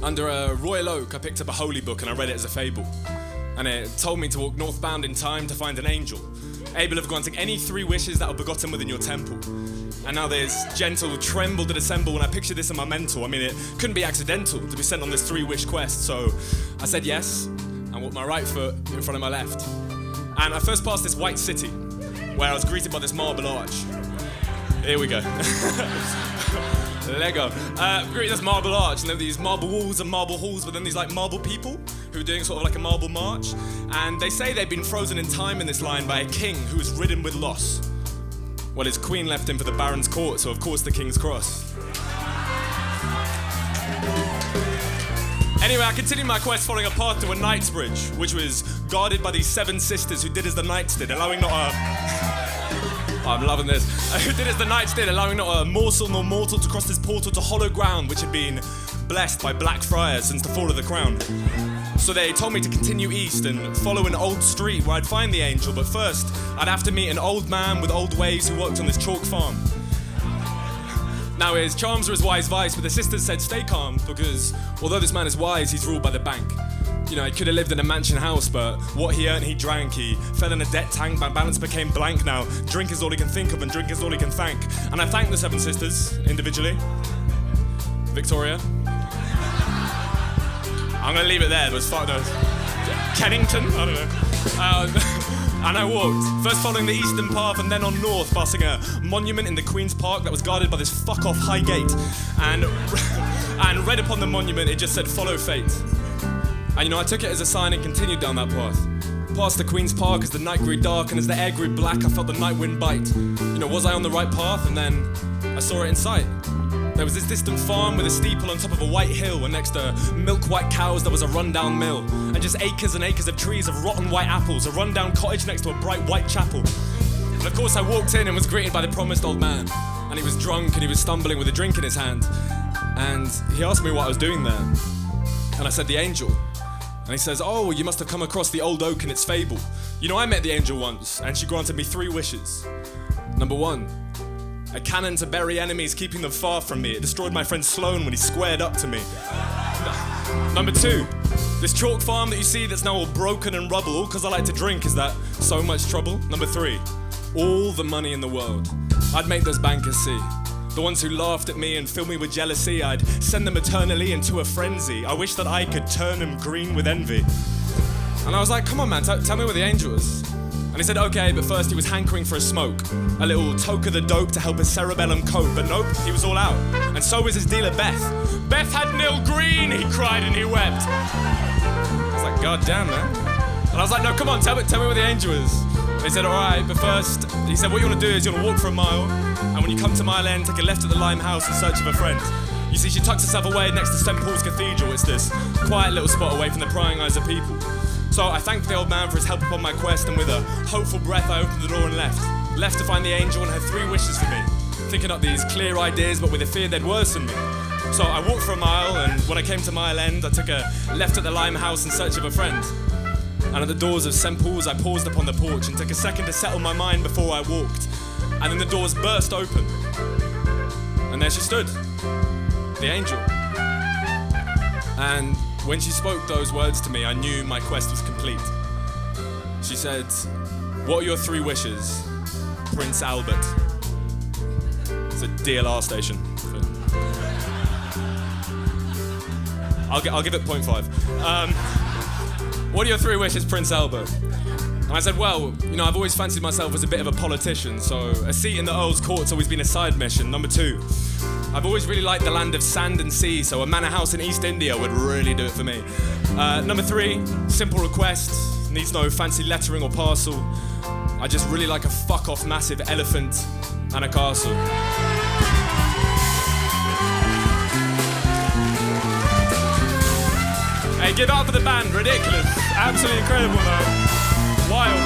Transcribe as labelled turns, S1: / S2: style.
S1: Under a royal oak, I picked up a holy book and I read it as a fable. And it told me to walk northbound in time to find an angel, able of granting any 3 wishes that are begotten within your temple. And now this gentle tremble did assemble when I pictured this in my mental. I mean, it couldn't be accidental to be sent on this 3-wish quest, so I said yes, and walked my right foot in front of my left. And I first passed this white city, where I was greeted by this marble arch. Here we go. Lego. Greeted this marble arch, and there were these marble walls and marble halls, but then these like marble people who were doing sort of like a marble march. And they say they'd been frozen in time in this line by a king who was ridden with loss. Well, his queen left him for the Baron's court, so of course the King's Cross. Anyway, I continued my quest following a path to a knight's bridge, which was guarded by these 7 sisters who did as the knights did, allowing not a... I'm loving this. Who did as the knights did, allowing not a morsel nor mortal to cross this portal to hollow ground, which had been blessed by black friars since the fall of the crown. So they told me to continue east and follow an old street where I'd find the angel, but first I'd have to meet an old man with old ways who worked on this chalk farm. Now his charms were his wise vice, but the sisters said stay calm, because although this man is wise, he's ruled by the bank. You know, he could have lived in a mansion house, but what he earned, he drank. He fell in a debt tank, my balance became blank. Now, drink is all he can think of and drink is all he can thank. And I thank the 7 sisters, individually. Victoria. I'm gonna leave it there, but fuck those. Kennington? I don't know. And I walked, first following the eastern path and then on north, passing a monument in the Queen's Park that was guarded by this fuck-off high gate. And read upon the monument, it just said, follow fate. And you know, I took it as a sign and continued down that path. Past the Queen's Park as the night grew dark and as the air grew black, I felt the night wind bite. You know, was I on the right path? And then I saw it in sight. There was this distant farm with a steeple on top of a white hill, and next to milk-white cows there was a rundown mill. And just acres and acres of trees of rotten white apples, a rundown cottage next to a bright white chapel. And of course I walked in and was greeted by the promised old man. And he was drunk and he was stumbling with a drink in his hand. And he asked me what I was doing there. And I said, the angel. And he says, oh, you must have come across the old oak and its fable. You know, I met the angel once, and she granted me 3 wishes. Number 1, a cannon to bury enemies, keeping them far from me. It destroyed my friend Sloan when he squared up to me. Number 2, this chalk farm that you see that's now all broken and rubble, all because I like to drink, is that so much trouble? Number 3, all the money in the world. I'd make those bankers see. The ones who laughed at me and filled me with jealousy, I'd send them eternally into a frenzy. I wish that I could turn them green with envy. And I was like, come on man, tell me where the angel is. And he said, okay, but first he was hankering for a smoke. A little toke of the dope to help his cerebellum cope. But nope, he was all out. And so was his dealer Beth. Beth had nil green, he cried and he wept. I was like, God damn, man. And I was like, no, come on, tell me where the angel is. And he said, all right, but first, he said, what you want to do is you want to walk for a mile, and when you come to Mile End, take a left at the Limehouse in search of a friend. You see, she tucks herself away next to St. Paul's Cathedral. It's this quiet little spot away from the prying eyes of people. So I thanked the old man for his help upon my quest, and with a hopeful breath, I opened the door and left. Left to find the angel and her 3 wishes for me, thinking up these clear ideas, but with a fear they'd worsen me. So I walked for a mile, and when I came to Mile End, I took a left at the Limehouse in search of a friend. And at the doors of St. Paul's, I paused upon the porch and took a second to settle my mind before I walked. And then the doors burst open. And there she stood, the angel. And when she spoke those words to me, I knew my quest was complete. She said, what are your 3 wishes, Prince Albert? It's a DLR station. I'll give it 0.5. What are your 3 wishes, Prince Albert? And I said, well, you know, I've always fancied myself as a bit of a politician, so a seat in the Earl's Court's always been a side mission. Number 2, I've always really liked the land of sand and sea, so a manor house in East India would really do it for me. Number 3, simple request, needs no fancy lettering or parcel. I just really like a fuck-off massive elephant and a castle. Hey, give it up for the band, ridiculous. Absolutely incredible, though. Wild.